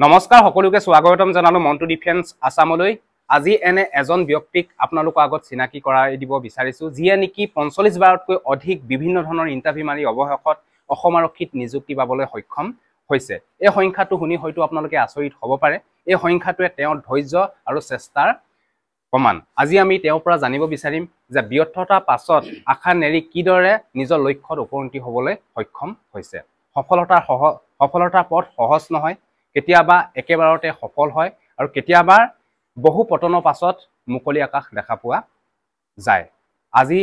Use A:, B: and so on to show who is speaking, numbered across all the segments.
A: নমস্কাৰ সকলোকে স্বাগতম জনালো মন্টু ডিফেন্স আসামলৈ। আজি এনে এজন ব্যক্তিক আপোনালোকৰ আগত চিনাকি কৰাই দিব বিচাৰিছো, যিয়ে নেকি ৪৫ বাৰতকৈ অধিক বিভিন্ন ধৰণৰ ইণ্টাৰভিউ মাৰি অৱশেষত অসম আৰক্ষীত নিযুক্তি পাবলৈ সক্ষম হৈছে। এই সংখ্যাটো শুনি হয়তো আপোনালোকে আচৰিত হ'ব পাৰে। এই সংখ্যাটোৱে তেওঁৰ ধৈৰ্য আৰু চেষ্টাৰ প্ৰমাণ। আজি আমি তেওঁৰ পৰা জানিব বিচাৰিম যে ব্যৰ্থতাৰ পাছত আশা নেৰি কিদৰে নিজৰ লক্ষ্যত উপনীত হ'বলৈ সক্ষম হৈছে। সফলতাৰ পথ সহজ নহয়, কেতিয়াবা একেবাৰতে সফল হয় আৰু কেতিয়াবা বহু পতনৰ পাছত মুকলি আকাশ দেখা পোৱা যায়। আজি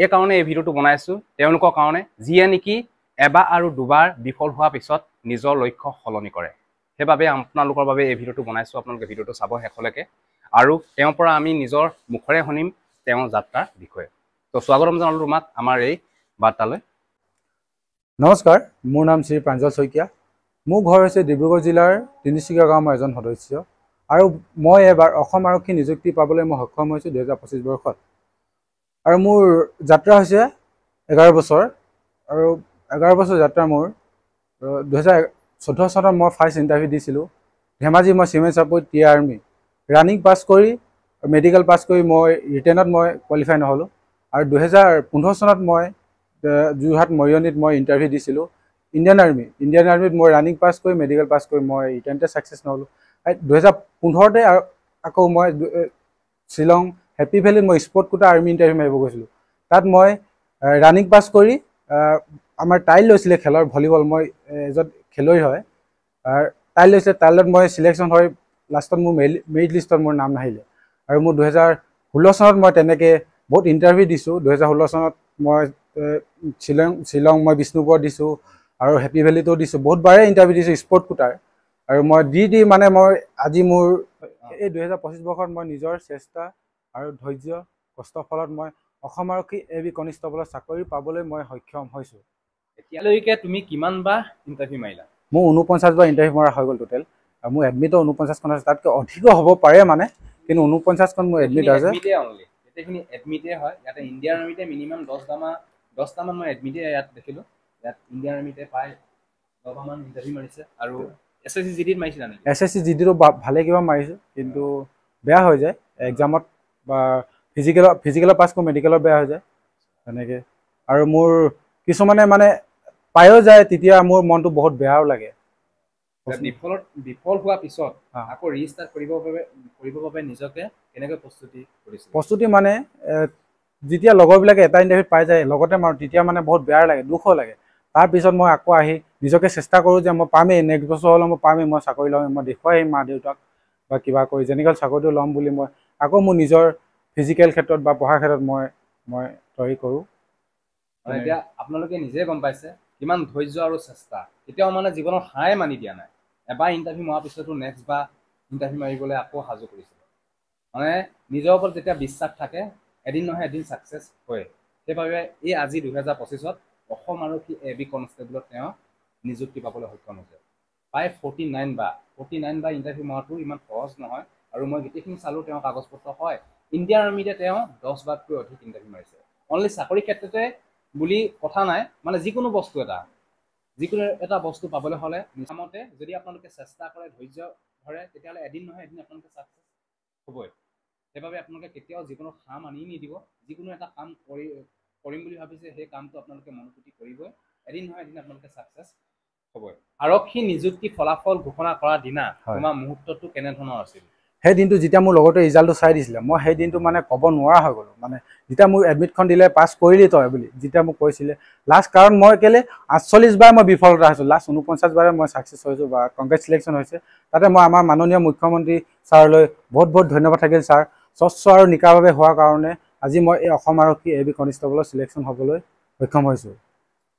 A: এই কাৰণে এই ভিডিঅ'টো বনাইছো তেওঁলোকৰ কাৰণে, যিয়ে নেকি এবাৰ আৰু দুবাৰ বিফল হোৱাৰ পিছত নিজৰ লক্ষ্য সলনি কৰে। সেইবাবে আপোনালোকৰ বাবে এই ভিডিঅ'টো বনাইছো। আপোনালোকে ভিডিঅ'টো চাব শেষলৈকে আৰু তেওঁৰ পৰা আমি নিজৰ মুখৰে শুনিম তেওঁৰ যাত্ৰাৰ বিষয়ে। তো স্বাগতম জনালো তোমাক আমাৰ এই বাৰ্তালৈ।
B: নমস্কাৰ, মোৰ নাম শ্ৰী প্ৰাঞ্জল শইকীয়া। মোৰ ঘৰ হৈছে ডিব্ৰুগড় জিলাৰ তিনিচুকীয়া গাঁৱৰ মই এজন সদস্য আৰু মই এবাৰ অসম আৰক্ষী নিযুক্তি পাবলৈ মই সক্ষম হৈছোঁ 2025 বৰ্ষত। আৰু মোৰ যাত্ৰা হৈছে 11 বছৰ আৰু 11 বছৰ যাত্ৰা মোৰ 2014 চনত মই ফাৰ্ষ্ট ইণ্টাৰভিউ দিছিলোঁ ধেমাজি মই চিমেণ্ট চাপৰিত টি আৰ্মি ৰানিং পাছ কৰি মেডিকেল পাছ কৰি মই ৰিটেনত মই কোৱালিফাই নহ'লোঁ। আৰু 2015 চনত মই যোৰহাট মৰিয়নিত মই ইণ্টাৰভিউ দিছিলোঁ ইণ্ডিয়ান আৰ্মিত মই ৰানিং পাছ কৰি মেডিকেল পাছ কৰি মই ৰিটেনতে ছাকচেছ নহ'লোঁ। 2015তে আকৌ মই শ্বিলং হেপী ভেলীত মই স্পৰ্ট কোটা আৰ্মি ইণ্টাৰভিউ মাৰিব গৈছিলোঁ। তাত মই ৰানিং পাছ কৰি আমাৰ টাইল লৈছিলে খেলৰ ভলীবল, মই এজন খেলুৱৈ হয়, টাইল লৈছিলে, টাইলত মই চিলেকশ্যন হৈ লাষ্টত মোৰ মেৰিট লিষ্টত মোৰ নাম নাহিলে। আৰু মোৰ 2016 চনত মই তেনেকৈ বহুত ইণ্টাৰভিউ দিছোঁ। 2016 চনত মই শ্বিলং মই বিষ্ণুপুৰত দিছোঁ আৰু হেপী ভেলীতো দিছোঁ, বহুতবাৰে ইণ্টাৰভিউ দিছোঁ স্পৰ্ট কোটাৰ। আৰু মই মানে মই আজি মোৰ এই 2025 বৰ্ষত মই নিজৰ চেষ্টা আৰু ধৈৰ্য কষ্টৰ ফলত মই অসম আৰক্ষী AB কনিষ্টেবলৰ চাকৰি পাবলৈ মই সক্ষম হৈছোঁ।
A: এতিয়ালৈকে তুমি কিমানবাৰ ইণ্টাৰভিউ মাৰিলা?
B: মোৰ 49 বাৰ ইণ্টাৰভিউ মৰা হৈ গ'ল টোটেল। আৰু মোৰ এডমিটো 49খন আছে, তাতকৈ অধিকো হ'ব পাৰে মানে, কিন্তু 49খন মোৰ এডমিট আছে।
A: গোটেইখিনি এডমিটে হয়। ইয়াতে ইণ্ডিয়ান আৰ্মিতে মিনিমাম 10টামান মই এডমিটে ইয়াত দেখিলোঁ। ইয়াত ইণ্ডিয়ান আৰ্মিতে প্ৰায় 10টামান ইণ্টাৰভিউ মাৰিছে। আৰু SSC GDত মাৰিছিলা নেকি?
B: SSC GDটো ভালে কিবা মাৰিছোঁ, কিন্তু বেয়া হৈ যায় এক্সামত বা ফিজিকেলত পাছ কৰোঁ, মেডিকেলত বেয়া হৈ যায় তেনেকৈ। আৰু মোৰ কিছুমানে মানে পায়ো যায়, তেতিয়া মোৰ মনটো বহুত বেয়াও লাগে।
A: বিফল হোৱাৰ পিছত আকৌ ৰিষ্টাৰ্ট কৰিবৰ বাবে নিজকে কেনেকৈ প্ৰস্তুতি
B: মানে যেতিয়া লগৰবিলাকে এটা ইণ্টাৰভিউত পাই যায় লগতে মাৰোঁ, তেতিয়া মানে বহুত বেয়া লাগে, দুখো লাগে। তাৰপিছত মই আকৌ আহি নিজকে চেষ্টা কৰোঁ যে মই পামেই, নেক্সট বছৰ হ'লেও মই পামেই, মই চাকৰি ল'ম, মই দেখুৱাই আহিম মা দেউতাক বা কিবা কৰি যেনেকৈ চাকৰিটো ল'ম বুলি মই আকৌ মোৰ নিজৰ ফিজিকেল ক্ষেত্ৰত বা পঢ়াৰ ক্ষেত্ৰত মই তৈয়াৰী কৰোঁ।
A: এতিয়া আপোনালোকে নিজে গম পাইছে কিমান ধৈৰ্য আৰু চেষ্টা, এতিয়াও মানে জীৱনৰ হাৰে মানি দিয়া নাই। এবাৰ ইণ্টাৰভিউ মৰাৰ পিছতো নেক্সট বাৰ ইণ্টাৰভিউ মাৰিবলৈ আকৌ সাজু কৰিছে। মানে নিজৰ ওপৰত যেতিয়া বিশ্বাস থাকে এদিন নহয় এদিন ছাকচেছ হয়। সেইবাবে এই আজি 2025ত অসম আৰক্ষী AB কনষ্টেবলত তেওঁ নিযুক্তি পাবলৈ সক্ষম হৈছে। প্ৰায় 49 বাৰ ইণ্টাৰভিউ মৰাটো ইমান সহজ নহয়। আৰু মই গোটেইখিনি চালোঁ তেওঁৰ কাগজ পত্ৰ হয়। ইণ্ডিয়ান আৰ্মিতে তেওঁ 10 বাৰতকৈ অধিক ইণ্টাৰভিউ মাৰিছে। অনলি চাকৰি ক্ষেত্ৰতে বুলি কথা নাই, মানে যিকোনো এটা বস্তু পাবলৈ হ'লে নিজামতে যদি আপোনালোকে চেষ্টা কৰে, ধৈৰ্য ধৰে, তেতিয়াহ'লে এদিন নহয় এদিন আপোনালোকে ছাকচেছ হ'বই। সেইবাবে আপোনালোকে কেতিয়াও জীৱনত হাৰ মানি নিদিব। যিকোনো এটা কাম কৰিম বুলি ভাবিছে, সেই কামটো আপোনালোকে মনোপুতি কৰিবই, এদিন নহয় এদিন আপোনালোকে ছাকচেছ হ'বই। আৰক্ষী নিযুক্তি ফলাফল ঘোষণা কৰাৰ দিনা তোমাৰ মুহূৰ্তটো কেনেধৰণৰ আছিল?
B: সেই দিনটো যেতিয়া মোৰ লগতে ৰিজাল্টটো চাই দিছিলে, মই সেই দিনটো মানে ক'ব নোৱাৰা হৈ গ'লোঁ। মানে যেতিয়া মোৰ এডমিটখন দিলে পাছ কৰিলি তই বুলি যেতিয়া মোক কৈছিলে লাষ্ট, কাৰণ মই কেলৈ 48 বাৰ মই বিফলতা হৈছোঁ, লাষ্ট 49 বাৰে মই ছাকচেছ হৈছোঁ বা কংগ্ৰেচুলেশ্যন হৈছে। তাতে মই আমাৰ মাননীয় মুখ্যমন্ত্ৰী ছাৰলৈ বহুত ধন্যবাদ থাকিল। ছাৰ স্বচ্ছ আৰু নিকাভাৱে হোৱাৰ কাৰণে আজি মই এই অসম আৰক্ষী AB কনিষ্টেবলৰ চিলেকশ্যন হ'বলৈ সক্ষম হৈছোঁ।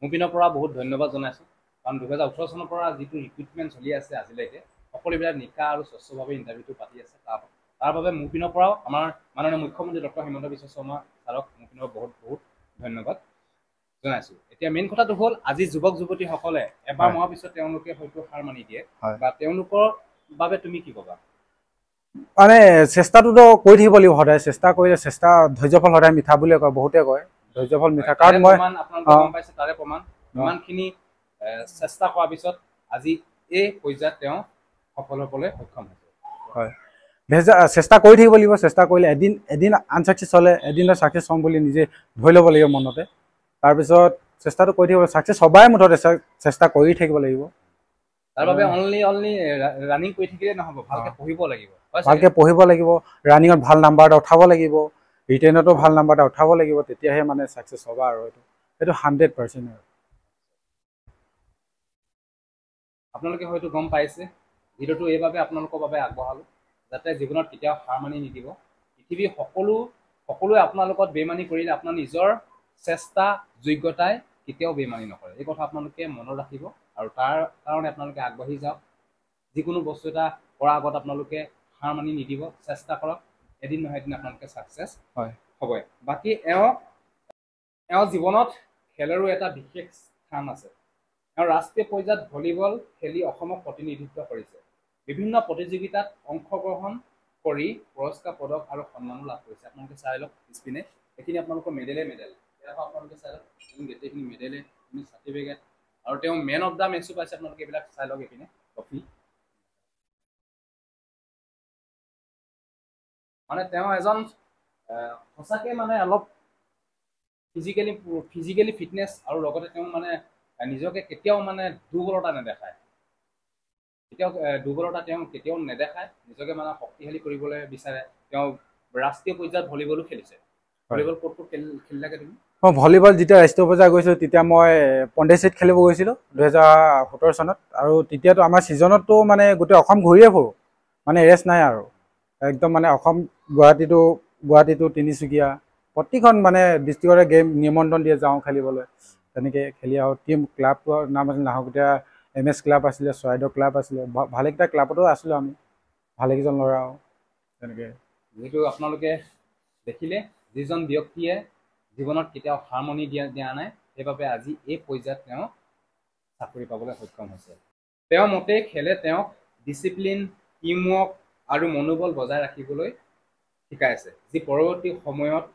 A: মোৰ পিনৰ পৰা বহুত ধন্যবাদ জনাইছোঁ, কাৰণ 2018 চনৰ পৰা যিটো ৰিক্ৰুটমেণ্ট চলি আছে আজিলৈকে সকলোবিলাক নিকা আৰু স্বচ্ছভাৱে ইণ্টাৰভিউটো পাতি আছে। তাৰ বাবে মোৰ পিনৰ পৰাও আমাৰ মাননীয় মুখ্যমন্ত্ৰী ডক্টৰ হিমন্ত বিশ্ব শৰ্মা ছাৰক মোৰ পিনৰ বহুত ধন্যবাদ জনাইছোঁ। এতিয়া মেইন কথাটো হ'ল, আজি যুৱক যুৱতীসকলে এবাৰ মৰাৰ পিছত তেওঁলোকে হয়তো হাৰ মানি দিয়ে, বা তেওঁলোকৰ বাবে তুমি কি ক'বা?
B: মানে চেষ্টাটোতো কৰি থাকিব লাগিব সদায়, চেষ্টা কৰিলে ধৈৰ্য্যফল সদায় মিঠা বুলিয়ে কয়, বহুতে কয় ধৈৰ্য্যফল মিঠা। কাৰণ মই
A: গম পাইছোঁ তাৰে প্ৰমাণ, ইমানখিনি চেষ্টা কৰাৰ পিছত আজি এই পৰ্যায়ত তেওঁ সফল হ'বলৈ সক্ষম হৈছে।
B: হয়, চেষ্টা কৰি থাকিব লাগিব। চেষ্টা কৰিলে এদিন আনচাকচেছ হ'লে এদিনত ছাকচেছ হ'ম বুলি নিজে ধৰি ল'ব লাগিব মনতে। তাৰপিছত চেষ্টাটো কৰি থাকিব, ছাকচেছ সবাই মুঠতে চেষ্টা কৰি থাকিব লাগিব।
A: তাৰ বাবে অনলি ৰানিং কৰি থাকিলে নহ'ব, ভালকৈ পঢ়িব লাগিব।
B: ভালকৈ পঢ়িব লাগিব, ৰানিঙত ভাল নাম্বাৰ এটা উঠাব লাগিব, ৰিটেনতো ভাল নাম্বাৰ এটা উঠাব লাগিব, তেতিয়াহে মানে ছাকচেছ হ'বা। আৰু এইটো 100% আৰু
A: আপোনালোকে হয়তো গম পাইছে, ভিডিঅ'টো এইবাবে আপোনালোকৰ বাবে আগবঢ়ালোঁ যাতে জীৱনত কেতিয়াও হাৰ মানি নিদিব। পৃথিৱীৰ সকলোৱে আপোনাৰ লগত বেইমানি কৰিলে আপোনাৰ নিজৰ চেষ্টা যোগ্যতাই কেতিয়াও বেইমানি নকৰে। এই কথা আপোনালোকে মনত ৰাখিব আৰু তাৰ কাৰণে আপোনালোকে আগবাঢ়ি যাওক। যিকোনো বস্তু এটা কৰাৰ আগত আপোনালোকে হাৰ মানি নিদিব, চেষ্টা কৰক, এদিন নহয় এদিন আপোনালোকে ছাকচেছ হ'বই। বাকী এওঁ জীৱনত খেলৰো এটা বিশেষ স্থান আছে। এওঁ ৰাষ্ট্ৰীয় পৰ্যায়ত ভলীবল খেলি অসমক প্ৰতিনিধিত্ব কৰিছে। বিভিন্ন প্ৰতিযোগিতাত অংশগ্ৰহণ কৰি পুৰস্কাৰ, পদক আৰু সন্মানো লাভ কৰিছে। আপোনালোকে চাই লওক পিছপিনে, এইখিনি আপোনালোকৰ মেডেল। ইয়াৰ আপোনালোকে চাই লওক, গোটেইখিনি মেডেলে, চাৰ্টিফিকেট, আৰু তেওঁ মেন অফ দ্য মেচো পাইছে। আপোনালোকে এইবিলাক চাই লওক, এইপিনে ট্ৰফি। মানে তেওঁ এজন সঁচাকৈ মানে অলপ ফিজিকেলি ফিটনেছ, আৰু লগতে তেওঁ মানে নিজকে কেতিয়াও মানে দুৰ্বলতা নেদেখায়। তেওঁ কেতিয়াও নেদেখায়, নিজকে মানে শক্তিশালী কৰিবলৈ বিচাৰে। তেওঁ ৰাষ্ট্ৰীয় পৰ্যায়ত ভলীবলো খেলিছে। ভলীবল ক'ত খেলি থাকে তুমি?
B: মই ভলীবল যেতিয়া ৰাষ্ট্ৰীয় পৰ্যায় গৈছিলোঁ, তেতিয়া মই পণ্ডিচেৰীত খেলিব গৈছিলোঁ 2017 চনত। আৰু তেতিয়াতো আমাৰ ছিজনতো মানে গোটেই অসম ঘূৰিয়ে ফুৰোঁ, মানে ৰেষ্ট নাই আৰু একদম মানে অসম, গুৱাহাটীটো তিনিচুকীয়া, প্ৰতিখন মানে ডিষ্ট্ৰিক্টৰে গেম নিমন্ত্ৰণ দিয়ে, যাওঁ খেলিবলৈ। তেনেকৈ খেলি আৰু টিম ক্লাবটোৰ নাম আছিল নাহৰকটীয়া MS ক্লাব আছিলে, চৰাইদেউ ক্লাব আছিলে, ভালেকেইটা ক্লাবতো আছিলোঁ আমি, ভালেকেইজন ল'ৰা। আৰু তেনেকৈ
A: যিহেতু আপোনালোকে দেখিলে, যিজন ব্যক্তিয়ে জীৱনত কেতিয়াও হাৰ মানি দিয়া নাই, সেইবাবে আজি এই পৰ্যায়ত তেওঁ চাকৰি পাবলৈ সক্ষম হৈছে। তেওঁৰ মতে খেলে তেওঁক ডিচিপ্লিন, টিমৱৰ্ক আৰু মনোবল বজাই ৰাখিবলৈ শিকাইছে, যি পৰৱৰ্তী সময়ত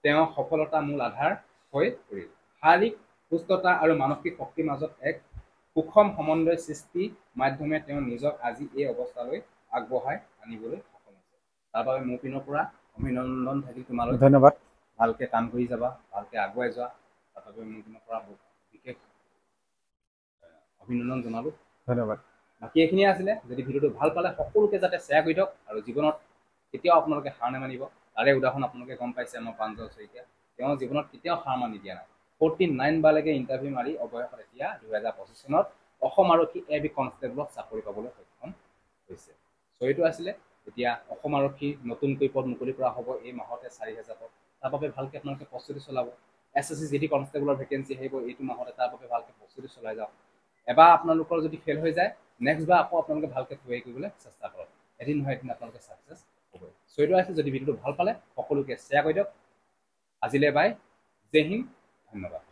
A: তেওঁ সফলতাৰ মূল আধাৰ হৈ পৰিল। শাৰীৰিক সুস্থতা আৰু মানসিক শক্তিৰ মাজত এক সুষম সমন্বয় সৃষ্টি মাধ্যমে তেওঁ নিজক আজি এই অৱস্থালৈ আগবঢ়াই আনিবলৈ সক্ষম হৈছে। তাৰ বাবে মোৰ পিনৰ পৰা অভিনন্দন থাকিল তোমালৈ।
B: ধন্যবাদ।
A: ভালকৈ কাম কৰি যাবা, ভালকৈ আগুৱাই যোৱা, তাৰ বাবে মোৰ পিনৰ পৰা বিশেষ অভিনন্দন জনালোঁ।
B: ধন্যবাদ।
A: বাকী এইখিনিয়ে আছিলে। যদি ভিডিঅ'টো ভাল পালে সকলোকে যাতে শ্বেয়াৰ কৰি দিয়ক, আৰু জীৱনত কেতিয়াও আপোনালোকে হাৰ নামানিব। তাৰে উদাহৰণ আপোনালোকে গম পাইছে, আমাৰ প্ৰাঞ্জল শইকীয়া। তেওঁ জীৱনত কেতিয়াও হাৰ মানি দিয়া নাই। 49 বাৰলৈকে ইণ্টাৰভিউ মাৰি অৱশেষত এতিয়া 2025 চনত অসম আৰক্ষী AB কনষ্টেবলত চাকৰি পাবলৈ সক্ষম হৈছে। এইটো আছিলে। এতিয়া অসম আৰক্ষীৰ নতুনকৈ পদ মুকলি কৰা হ'ব এই মাহতে 4000 পদ। তাৰ বাবে ভালকৈ আপোনালোকে প্ৰস্তুতি চলাব। SSC GD কনষ্টেবলৰ ভেকেঞ্চি আহিব এইটো মাহতে, তাৰ বাবে ভালকৈ প্ৰস্তুতি চলাই যাওক। এবাৰ আপোনালোকৰ যদি ফেইল হৈ যায়, নেক্সট বাৰ আকৌ আপোনালোকে ভালকৈ তৈয়াৰী কৰিবলৈ চেষ্টা কৰক। এদিন নহয় এদিন আপোনালোকে ছাকচেছ হ'বই। এইটো আছে। যদি ভিডিঅ'টো ভাল পালে সকলোকে শ্বেয়াৰ কৰি দিয়ক। আজিলৈ বাই, জয় হিন্দ, ধন্যবাদ।